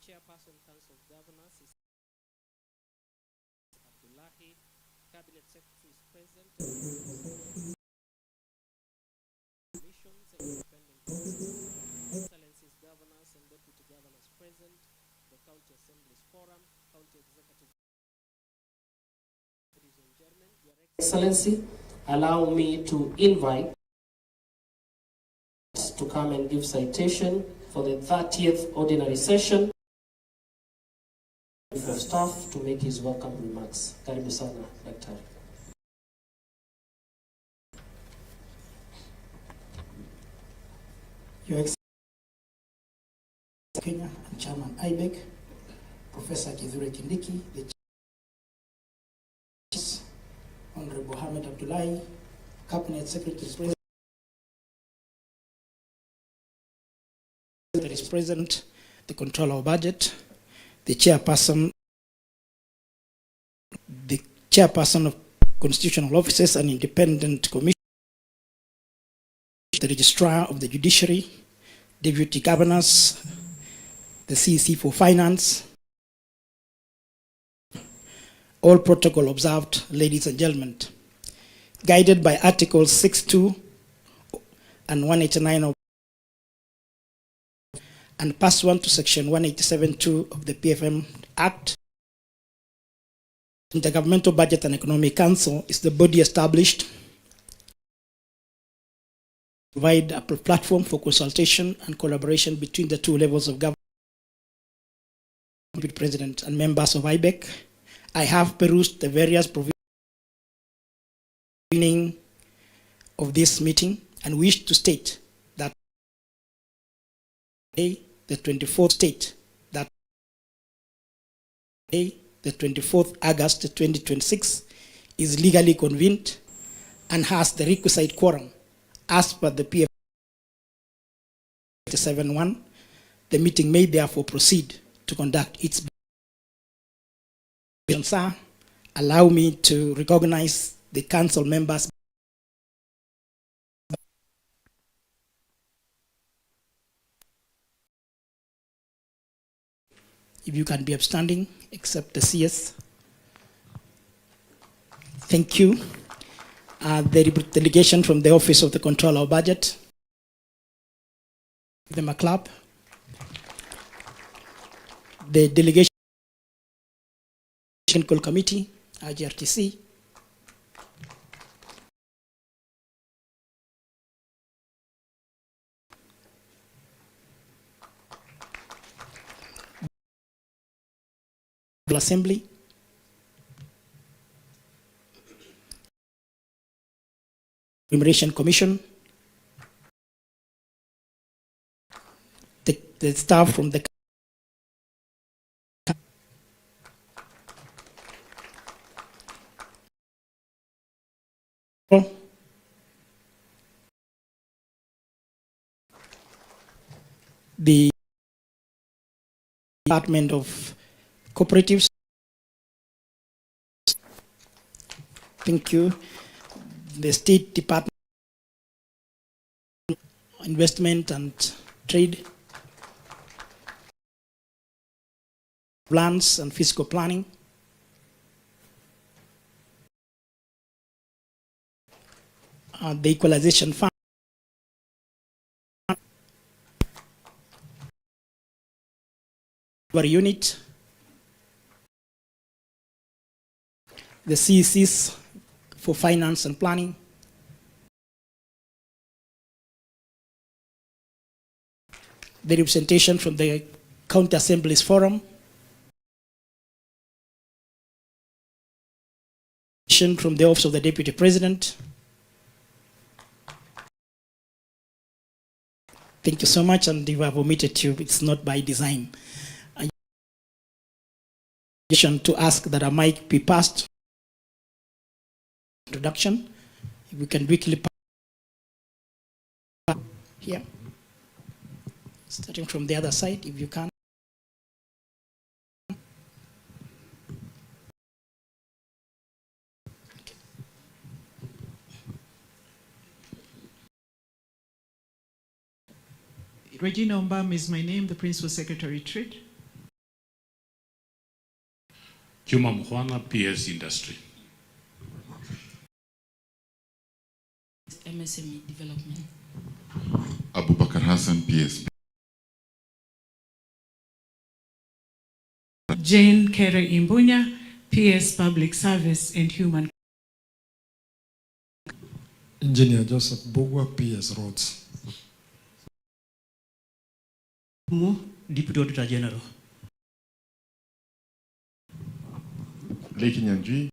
Chairperson, Council of Governors is Abdullahi. Cabinet Secretary is present. Commissions and independent bodies. Excellencies, governors and deputy governors present. The County Assembly's Forum, County Executive. Ladies and gentlemen, Your Excellency, allow me to invite to come and give citation for the 30th Ordinary Session for staff to make his welcome remarks. Karibu sana, Daktari. Your Excellency, Kenya and Chairman IBEC, Professor Kidiki, the Honorable Hamid Abdullahi, Cabinet Secretary is present, the Controller of Budget, the Chairperson of Constitutional Offices and Independent Commission, the Registrar of the Judiciary, Deputy Governors, the CEC for Finance. All protocol observed, ladies and gentlemen. Guided by Articles 6.2 and 189 of and pursuant to Section 187.2 of the PFM Act, Intergovernmental Budget and Economic Council is the body established to provide a platform for consultation and collaboration between the two levels of government, with President and members of IBEC. I have perused the various provisions of this meeting and wish to state that the 24th state that the 24th August 2026 is legally convened and has the requisite quorum as per the PF 7.1. The meeting may therefore proceed to conduct its business. Sir, allow me to recognize the council members. If you can be upstanding, except the CS. Thank you. The delegation from the Office of the Controller of Budget. Give them a clap. The delegation Committee, IGRTC. Assembly. Remuneration Commission. The staff from the Department of Cooperatives. Thank you. The State Department of Investment and Trade, Plans and Fiscal Planning. The Equalization Fund. Unit. The CECs for Finance and Planning. The representation from the County Assembly's Forum. From the Office of the Deputy President. Thank you so much, and if I have omitted you, it's not by design. To ask that a mic be passed. Introduction. If we can quickly pass here. Starting from the other side, if you can. Regina Ombam is my name, the Principal Secretary Trade. Juma Mhwana, PS Industry. MSME Development. Abubakar Hassan, PS. Jane Kere Imbunya, PS Public Service and Human. Engineer Joseph Bogwa, PS Roads. Deputy Auditor General. Leki Nyanjui.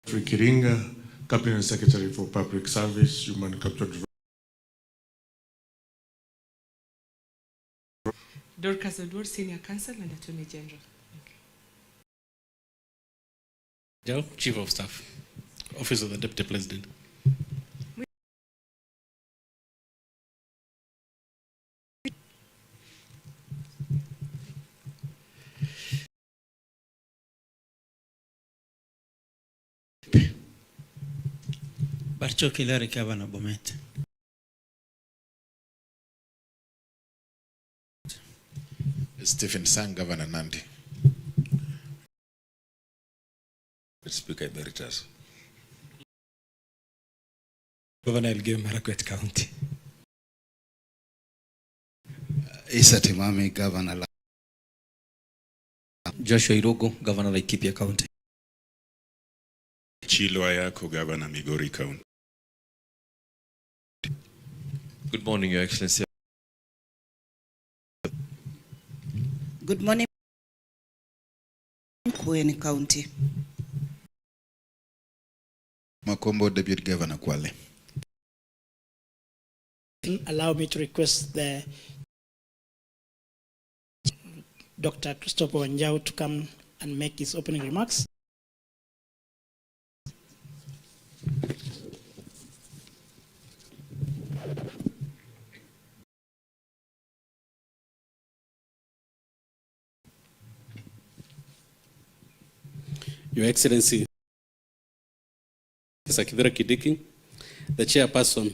Kiringa, Cabinet Secretary for Public Service, Human Capital Development. Dorcas Odwor, Senior Counsel and Attorney General. Joe, Chief of Staff, Office of the Deputy President. Barcho Kilari Kavana Bomet. Stephen Sang, Governor Nandi. Speaker Emeritus. Governor Elgeyo Marakwet County. Isa Timami, Governor. Joshua Irogo, Governor Laikipia County. Chilo Ayako, Governor Migori County. Good morning, Your Excellency. Good morning, Kweni County. Makombo, Deputy Governor Kwale. Allow me to request the Dr. Christopher Wanjau to come and make his opening remarks. Your Excellency, Kithure Kidiki, the Chairperson,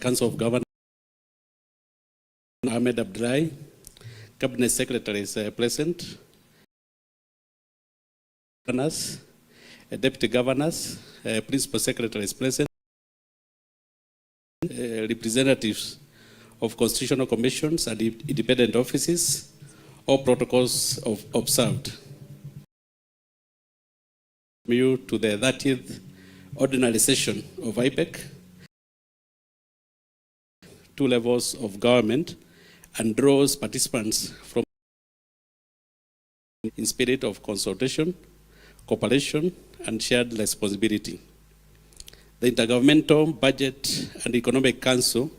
Council of Governors, Ahmed Abdullahi, Cabinet Secretary is present, Governors, Deputy Governors, Principal Secretary is present, representatives of constitutional commissions and independent offices, all protocols observed. You to the 30th Ordinary Session of IBEC, 2 levels of government, and draws participants from in spirit of consultation, cooperation, and shared responsibility. The Intergovernmental Budget and Economic Council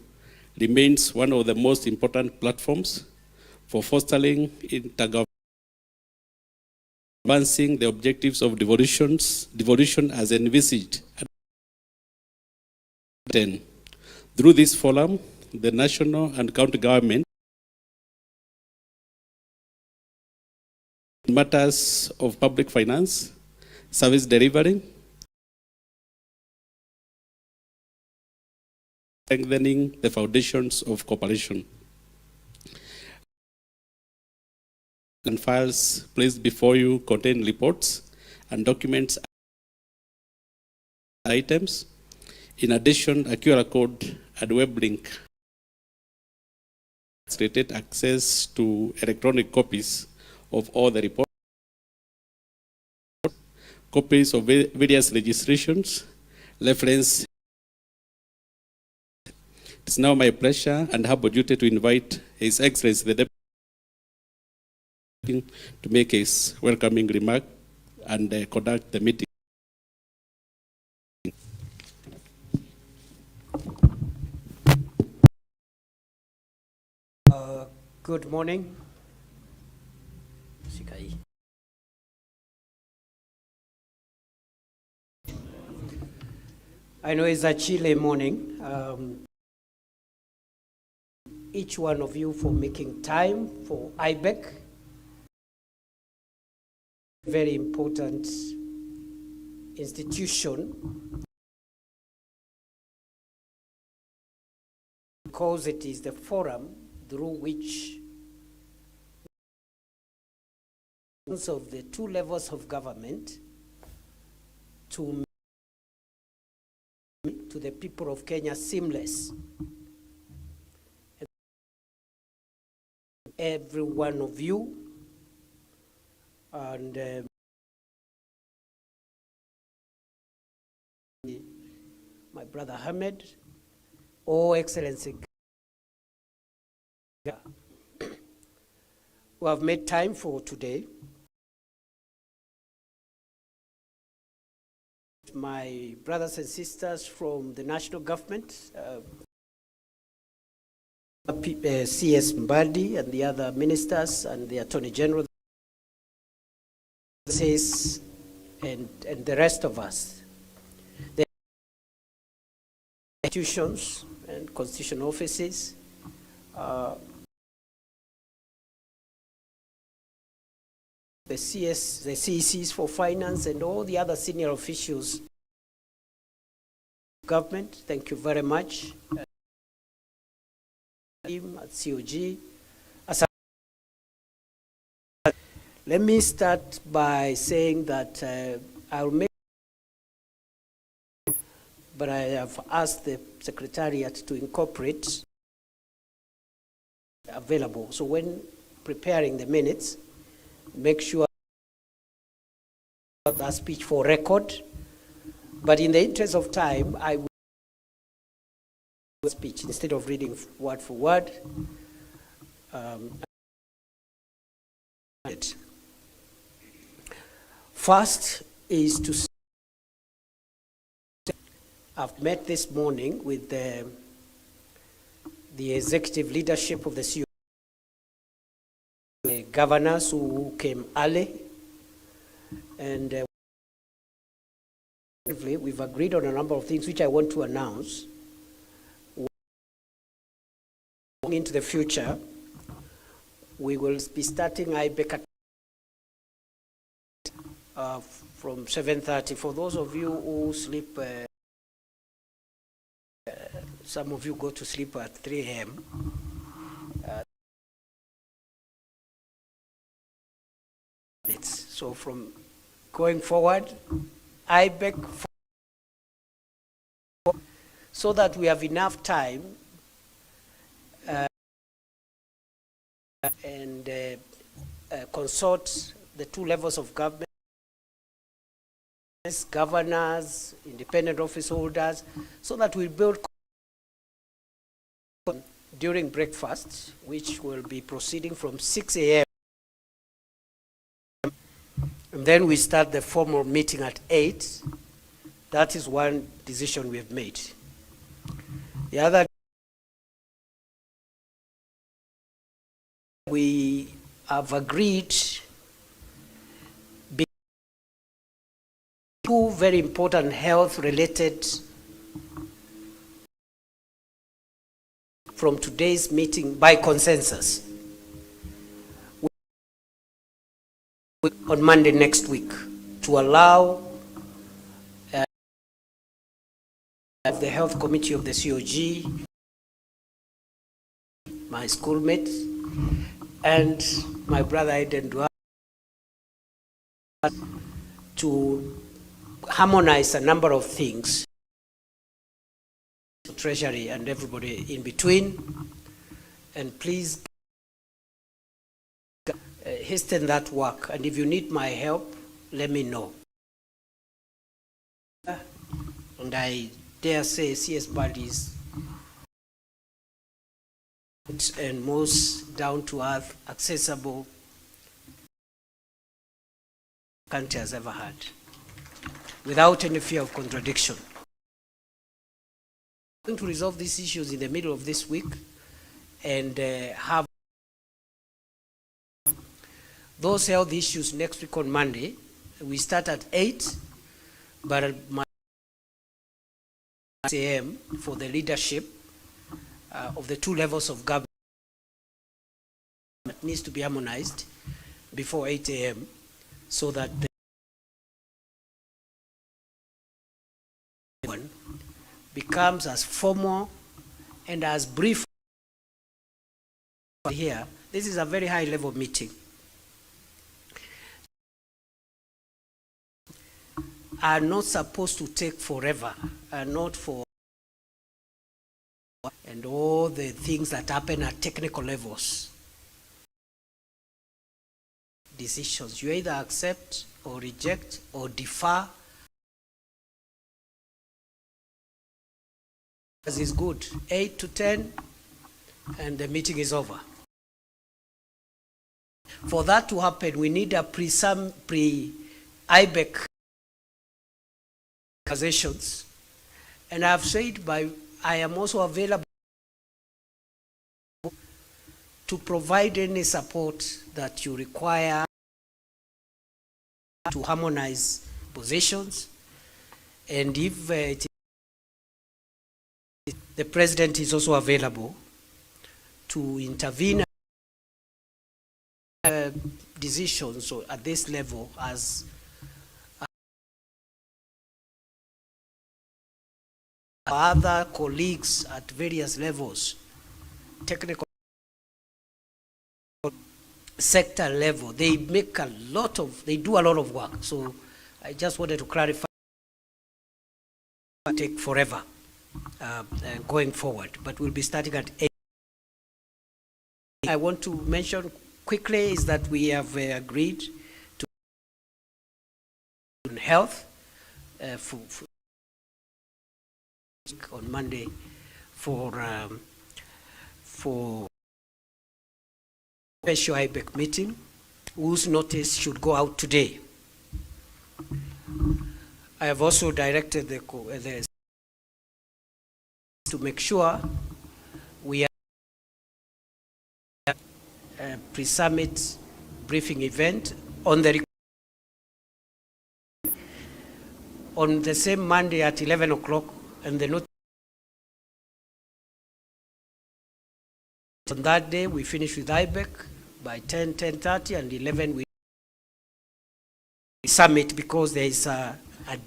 remains one of the most important platforms for fostering intergovernmental advancing the objectives of devolution as envisaged. Through this forum, the national and county government matters of public finance, service delivery, strengthening the foundations of cooperation. And files placed before you contain reports and documents items. In addition, a QR code and web link facilitated access to electronic copies of all the reports, copies of various registrations, reference. It's now my pleasure and humble duty to invite His Excellency the Deputy to make his welcoming remark and conduct the meeting. Good morning. I know it's a chilly morning. Each one of you for making time for IBEC. Very important institution because it is the forum through which of the two levels of government to the people of Kenya seamless. Every one of you and my brother Ahmed, Oh Excellency, who have made time for today. My brothers and sisters from the national government, CS Mbadi and the other ministers and the Attorney General, and the rest of us, the institutions and constitutional offices, the CECs for finance and all the other senior officials government. Thank you very much. At COG. Let me start by saying that I'll make, but I have asked the Secretariat to incorporate available. So when preparing the minutes, make sure that speech for record. But in the interest of time, I will speech instead of reading word for word. First is to say, I've met this morning with the executive leadership of the COG, the governors who came early, and we've agreed on a number of things which I want to announce. Into the future, we will be starting IBEC from 7:30. For those of you who sleep, some of you go to sleep at 3 a.m. So from going forward, IBEC, so that we have enough time and consult the two levels of government, governors, independent office holders, so that we build during breakfast, which will be proceeding from 6 a.m. And then we start the formal meeting at 8. That is one decision we have made. The other, we have agreed two very important health-related from today's meeting by consensus on Monday next week to allow the health committee of the COG, my schoolmates, and my brother Eden Dua to harmonize a number of things, Treasury and everybody in between, and please hasten that work. And if you need my help, let me know. And I dare say CS Buddies and most down-to-earth, accessible country has ever had, without any fear of contradiction. We're going to resolve these issues in the middle of this week and have those health issues next week on Monday. We start at 8, but at 8 a.m. for the leadership of the two levels of government. It needs to be harmonized before 8 a.m. so that the one becomes as formal and as brief here, this is a very high level meeting. Are not supposed to take forever, are not for and all the things that happen at technical levels. Decisions, you either accept or reject or defer. As is good, 8 to 10, and the meeting is over. For that to happen, we need a pre-IBEC conversations, and I've said I am also available to provide any support that you require to harmonize positions, and if the President is also available to intervene decisions at this level as other colleagues at various levels, technical sector level, they do a lot of work. So I just wanted to clarify, take forever going forward, but we'll be starting at 8. I want to mention quickly is that we have agreed to health on Monday for special IBEC meeting, whose notice should go out today. I have also directed the to make sure we have a pre-summit briefing event on the same Monday at 11 o'clock, and the notice on that day we finish with IBEC by 10:30, and 11 we summit, because there is a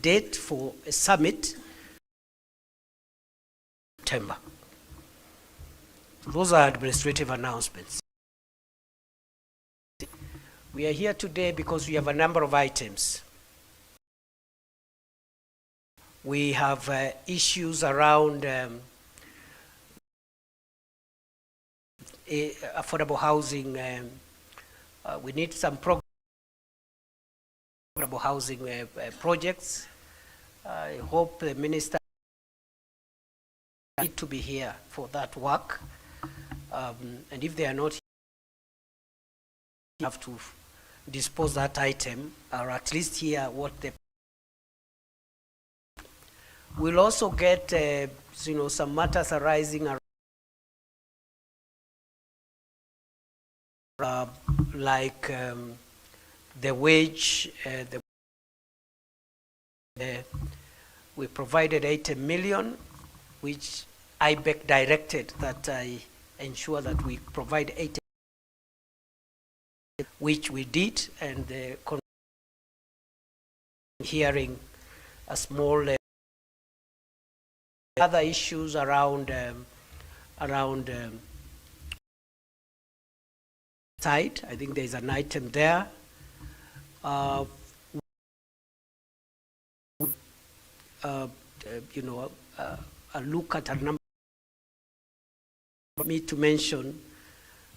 date for a summit in September. Those are administrative announcements. We are here today because we have a number of items. We have issues around affordable housing. We need some affordable housing projects. I hope the minister need to be here for that work. And if they are not here, we have to dispose that item, or at least hear what the. We'll also get some matters arising around like the wage. We provided 80 million, which IBEC directed that I ensure that we provide 80, which we did, and the hearing a small other issues around side. I think there's an item there. A look at a number. For me to mention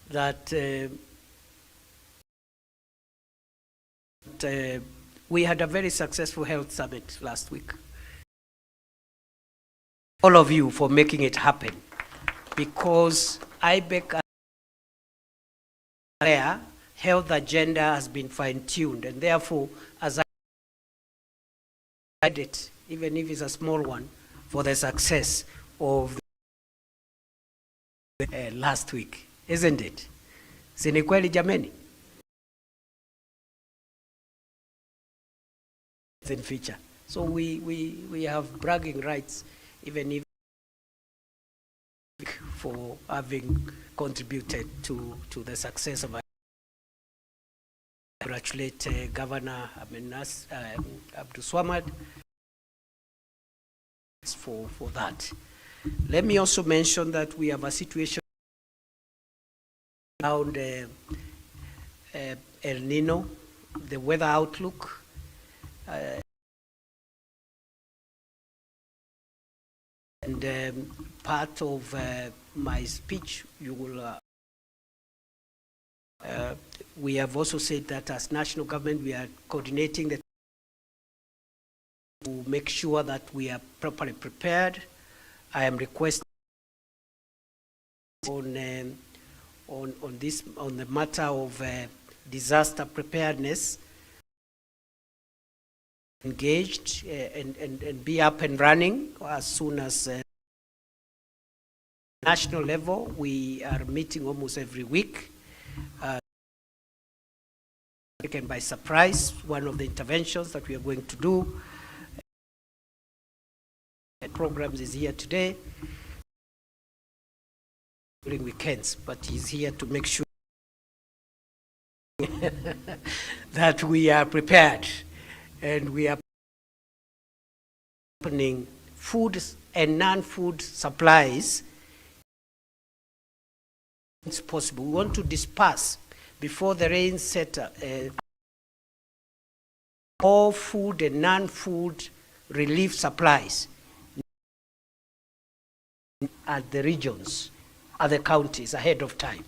that we had a very successful health summit last week. All of you for making it happen, because IBEC health agenda has been fine-tuned, and therefore, as I said it, even if it's a small one, for the success of last week, isn't it? Si ni kweli jameni? It's in feature. So we have bragging rights, even if for having contributed to the success of. I congratulate Governor Abdul Swamad for that. Let me also mention that we have a situation around El Nino, the weather outlook. And part of my speech, you will. We have also said that as national government, we are coordinating the to make sure that we are properly prepared. I am requesting on the matter of disaster preparedness, engaged and be up and running as soon as national level. We are meeting almost every week. Taken by surprise, one of the interventions that we are going to do. Programs is here today during weekends, but he's here to make sure that we are prepared and we are opening food and non-food supplies. It's possible. We want to disperse before the rain set all food and non-food relief supplies at the regions, at the counties ahead of time.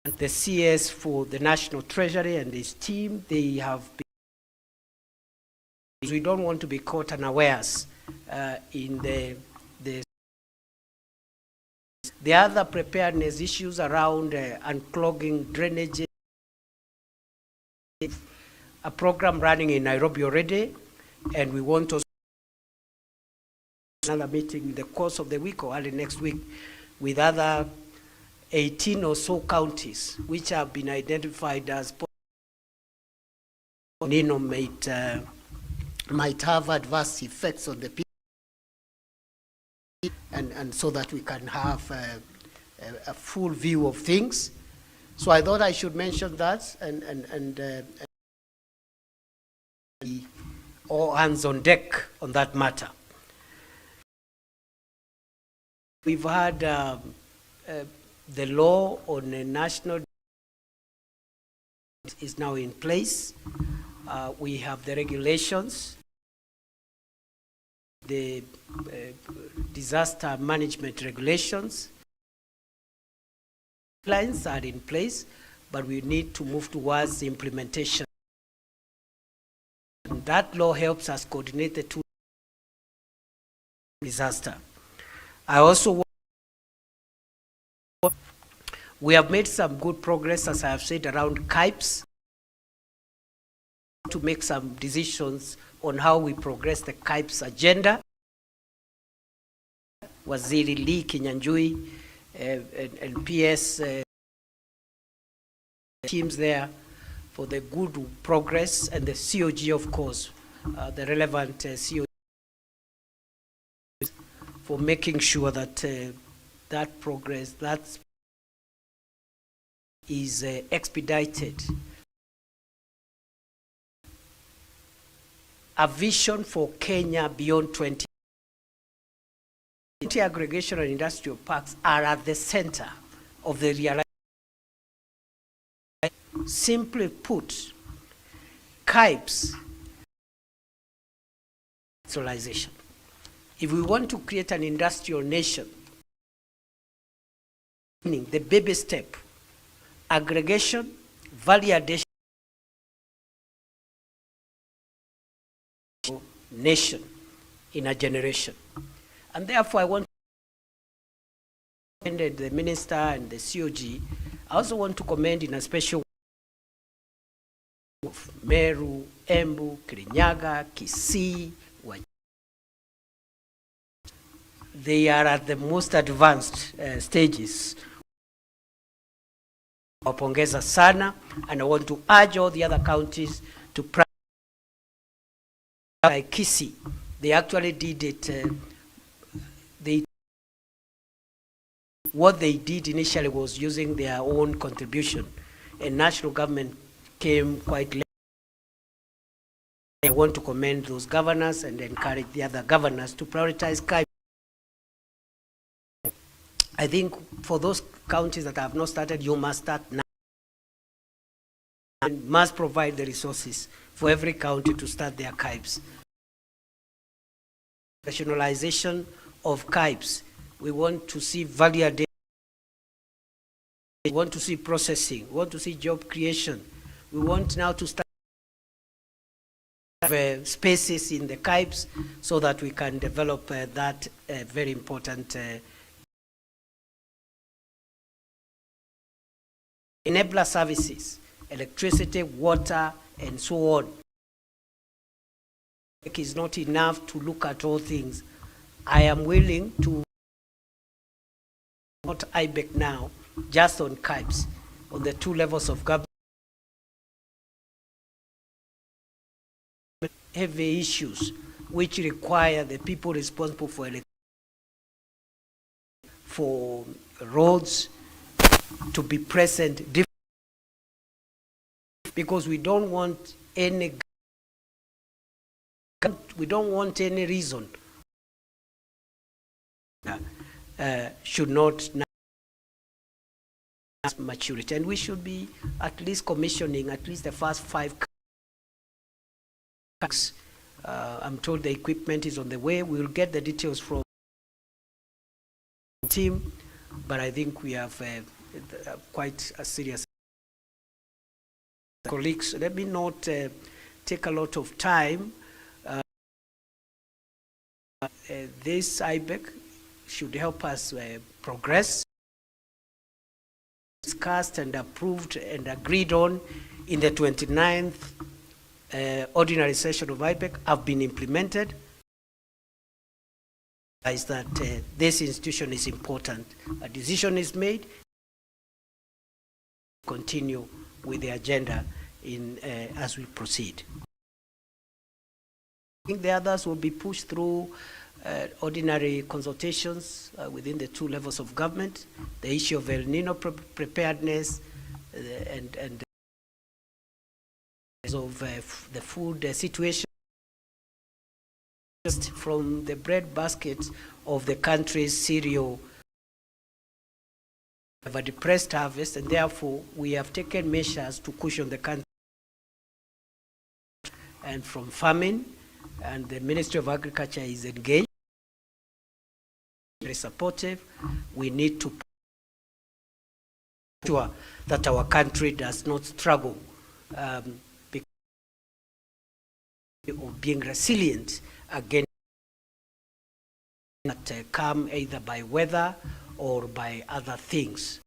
And the CS for the National Treasury and his team, they have been, we don't want to be caught unawares in the other preparedness issues around unclogging drainage. A program running in Nairobi already, and we want to another meeting in the course of the week or early next week with other 18 or so counties which have been identified as Nino might have adverse effects on the people, and so that we can have a full view of things. So I thought I should mention that and all hands on deck on that matter. We've had the law on a national is now in place. We have the regulations, the disaster management regulations. Plans are in place, but we need to move towards the implementation. And that law helps us coordinate the two disaster. I also we have made some good progress, as I have said, around KIPES, to make some decisions on how we progress the KIPES agenda. Waziri Lee Kinyanjui and PS teams there for the good progress, and the COG, of course, the relevant COG, for making sure that that progress is expedited. A vision for Kenya beyond 20. Aggregation and industrial parks are at the center of the realization. Simply put, KIPES, industrialization. If we want to create an industrial nation, meaning the baby step, aggregation, value addition, nation in a generation. And therefore I want to commend the minister and the COG. I also want to commend in a special of Meru, Embu, Kirinyaga, Kisii. They are at the most advanced stages. Wapongeza sana, and I want to urge all the other counties to practice like Kisii. They actually did it. What they did initially was using their own contribution, and national government came quite late. I want to commend those governors and encourage the other governors to prioritize KIPES. I think for those counties that have not started, you must start now and must provide the resources for every county to start their KIBES. Rationalization of KIBES. We want to see value addition. We want to see processing. We want to see job creation. We want now to start spaces in the KIBES so that we can develop that very important enabler services, electricity, water, and so on. It is not enough to look at all things. I am willing to not IBEC now, just on KIBES, on the 2 levels of government. Heavy issues which require the people responsible for roads to be present, because we don't want any reason should not maturity, and we should be at least commissioning at least the first 5. I'm told the equipment is on the way. We will get the details from the team, but I think we have quite a serious colleagues. Let me not take a lot of time. This IBEC should help us progress, discussed and approved and agreed on in the 29th Ordinary Session of IBEC have been implemented. Is that this institution is important. A decision is made. Continue with the agenda as we proceed. I think the others will be pushed through ordinary consultations within the 2 levels of government. The issue of El Nino preparedness and of the food situation, just from the bread basket of the country's cereal. We have a depressed harvest, and therefore we have taken measures to cushion the country and from famine, and the Ministry of Agriculture is engaged, very supportive. We need to ensure that our country does not struggle of being resilient against that come either by weather or by other things.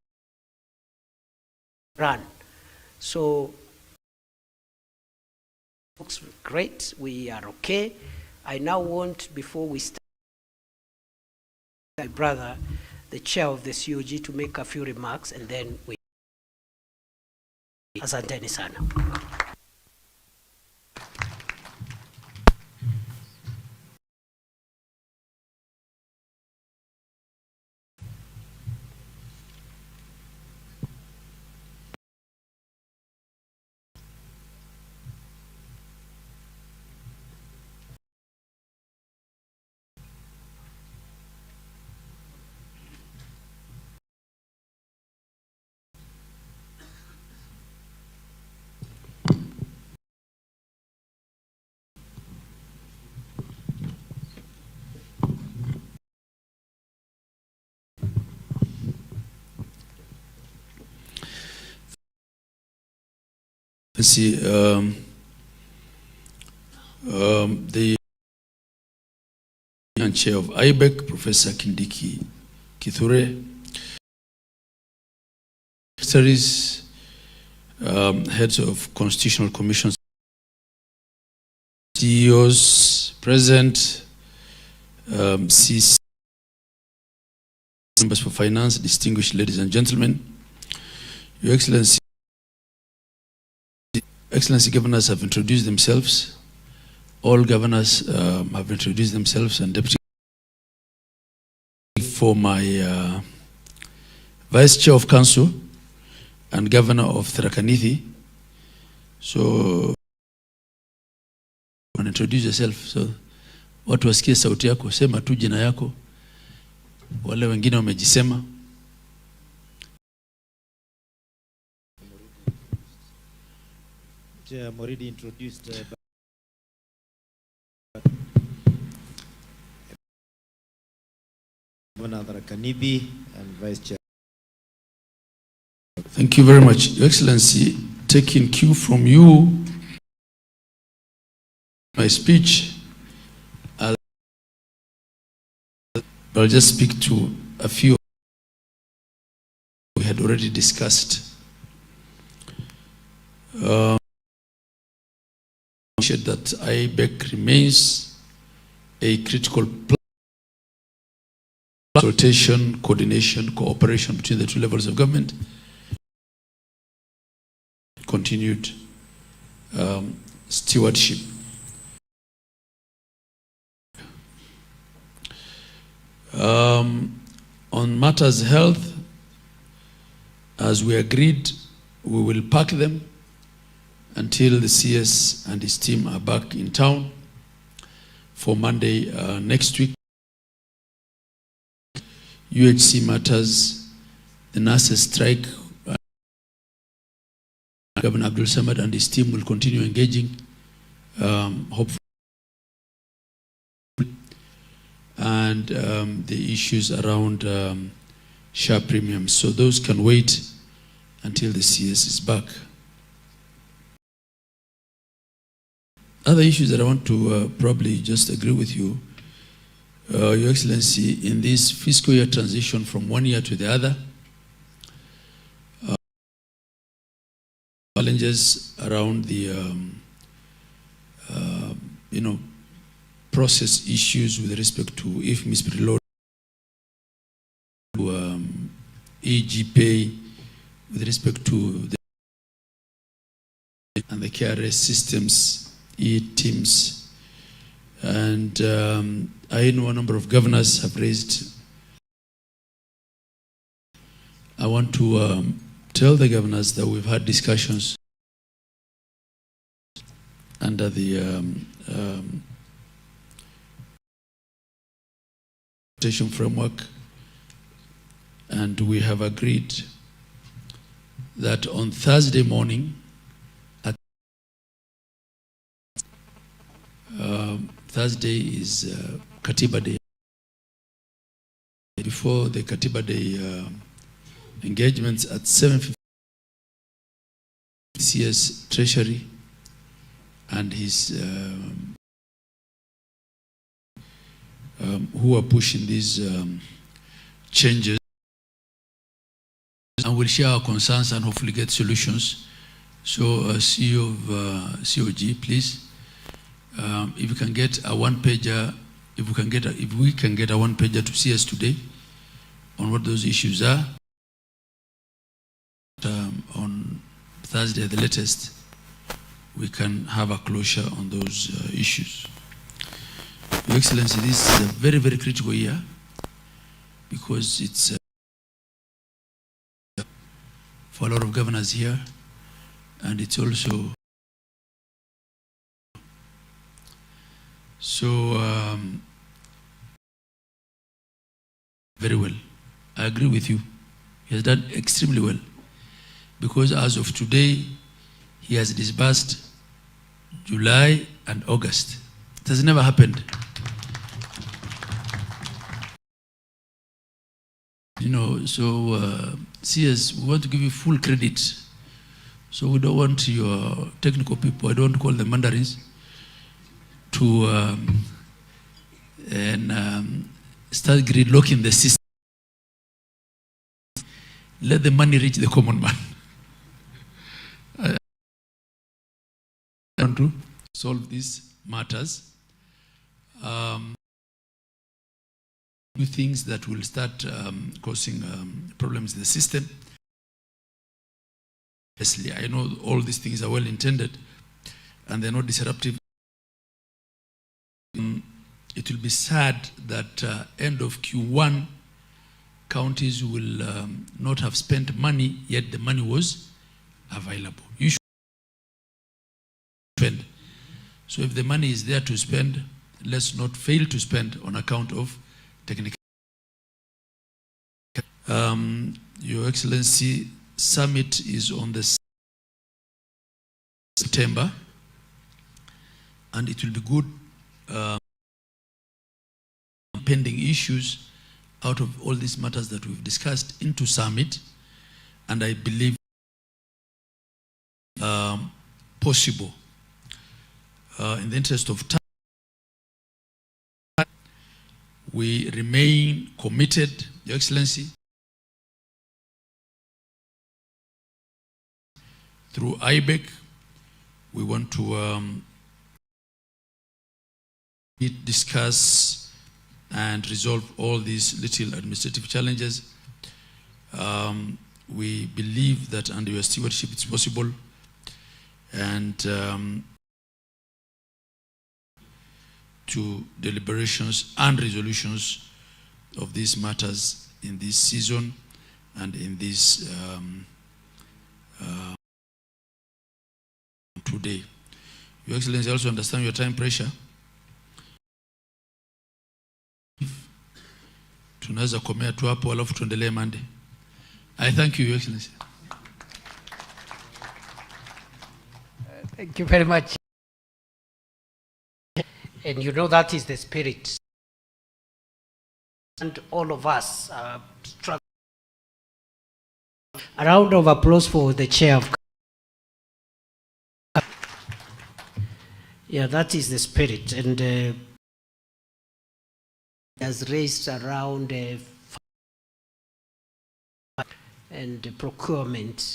So looks great. We are okay. I now want, before we start, my brother, the chair of the COG, to make a few remarks, and then we. Asanteni sana. See, the chair of IBEC, Professor Kidiki, kithure, secretaries, heads of constitutional commissions, CEOs present, CC, members for finance, distinguished ladies and gentlemen, Your Excellency. Excellency, governors have introduced themselves. All governors have introduced themselves, and Deputy for my Vice Chair of Council and Governor of Tharaka Nithi. So, introduce yourself. So, watu wasikie sauti yako, sema tu jina yako. Wale wengine wamejisema. already introduced Governor Kanibi and Vice Chair. Thank you very much. Your Excellency, taking cue from you, my speech, I'll just speak to a few we had already discussed. That IBEC remains a critical consultation, coordination, cooperation between the two levels of government, continued stewardship. On matters health, as we agreed, we will park them until the CS and his team are back in town for Monday next week. UHC matters, the nurses strike, Governor Abdul Samad and his team will continue engaging, hopefully, and the issues around share premiums. So those can wait until the CS is back. Other issues that I want to probably just agree with you, Your Excellency, in this fiscal year transition from one year to the other, challenges around the process issues with respect to IFMIS preload, EG pay, with respect to the KRS systems, teams, and I know a number of governors have raised. I want to tell the governors that we've had discussions under the framework, and we have agreed that on Thursday morning, Thursday is Katiba Day. Before the Katiba Day engagements at 7:50, CS Treasury and his who are pushing these changes, and we'll share our concerns and hopefully get solutions. So, CEO of COG, please. If you can get a one-pager, if we can get a one-pager to CS today on what those issues are, on Thursday at the latest, we can have a closure on those issues. Your Excellency, this is a very, very critical year because it's for a lot of governors here, and it's also very well. I agree with you. He has done extremely well because as of today, he has disbursed July and August. It has never happened. CS, we want to give you full credit. So we don't want your technical people, I don't call them mandarins, to start gridlocking the system. Let the money reach the common man. I want to solve these matters. Do things that will start causing problems in the system. Obviously, I know all these things are well intended and they're not disruptive. It will be sad that end of Q1, counties will not have spent money, yet the money was available. You should spend. So if the money is there to spend, let's not fail to spend on account of technical. Your Excellency, summit is on the September, and it will be good pending issues out of all these matters that we've discussed into summit, and I believe possible in the interest of time. We remain committed, Your Excellency, through IBEC. We want to discuss and resolve all these little administrative challenges. We believe that under your stewardship it's possible, and to deliberations and resolutions of these matters in this season and in this today. Your Excellency, I also understand your time pressure. Tunaweza komea tu hapo alafu tuendelee Monday. I thank you, Your Excellency. Thank you very much. And you know that is the spirit. And all of us struggle. A round of applause for the chair of. Yeah, that is the spirit. And has raised around and procurement.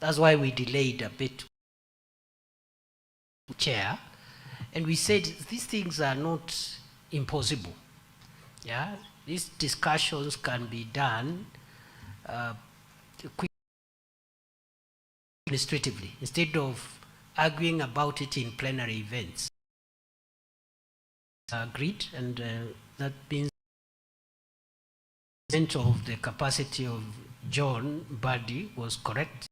That's why we delayed a bit, Chair, and we said these things are not impossible. Yeah, these discussions can be done administratively instead of arguing about it in plenary events. Agreed, and that means of the capacity of John Buddy was correct.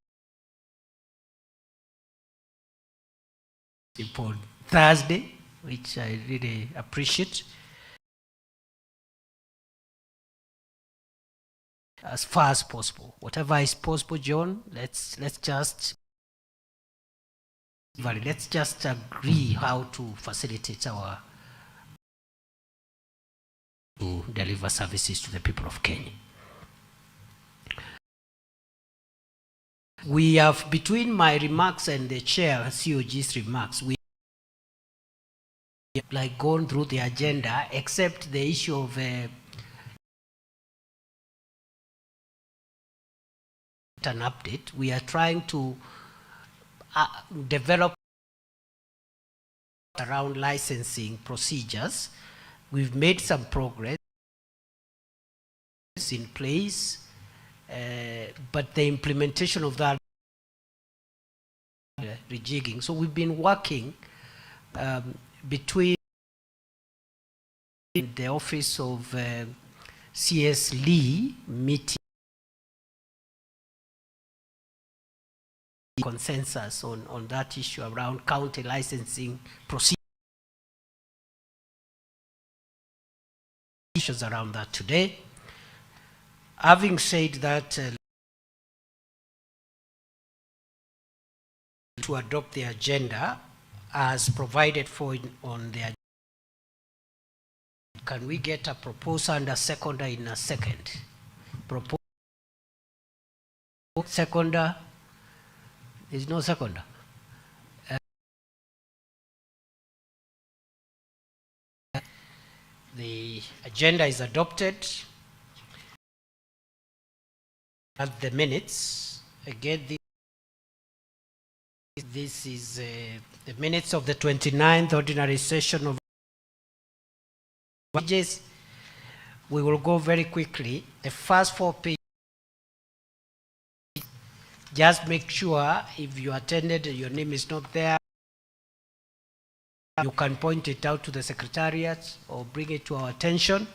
For Thursday, which I really appreciate. As far as possible, whatever is possible, John. Let's just agree how to facilitate our to deliver services to the people of Kenya. We have, between my remarks and the chair COG's remarks, we have like gone through the agenda, except the issue of an update. We are trying to develop around licensing procedures. We've made some progress in place, but the implementation of that rejigging. So we've been working between the office of CS Lee meeting consensus on that issue around county licensing procedures around that today. Having said that, to adopt the agenda as provided for on the agenda. Can we get a proposer and a seconder in a second? Propose seconder. There's no seconder. The agenda is adopted. At the minutes, again, this is the minutes of the 29th Ordinary Session of IBEC. We will go very quickly. The first 4 pages, just make sure if you attended, your name is not there. You can point it out to the Secretariat or bring it to our attention.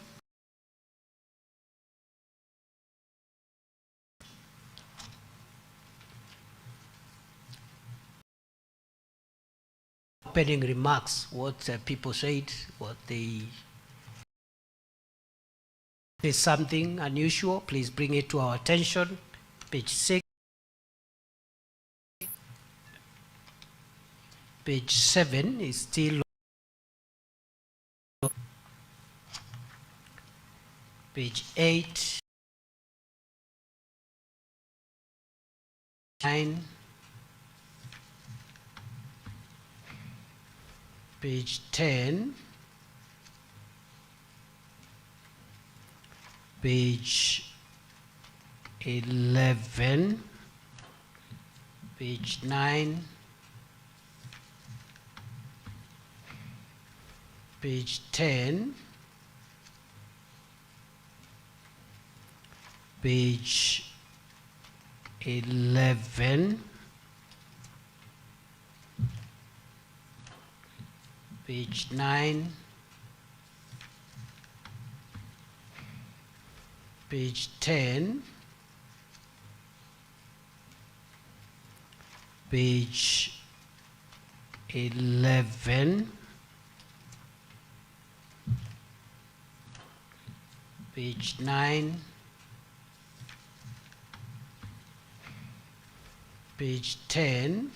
Opening remarks, what people said, what they is something unusual, please bring it to our attention. Page 6. Page 7 is still. Page 8. 9. Page 10. Page 11. Page 9. Page 10. Page 11. Page 9. Page 10. Page 11. Page 9. Page 10.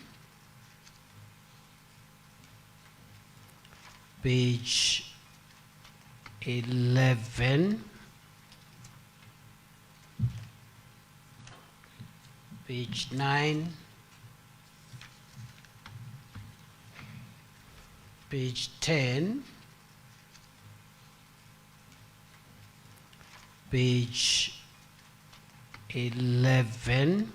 Page 11. Page 9. Page 10. Page 11.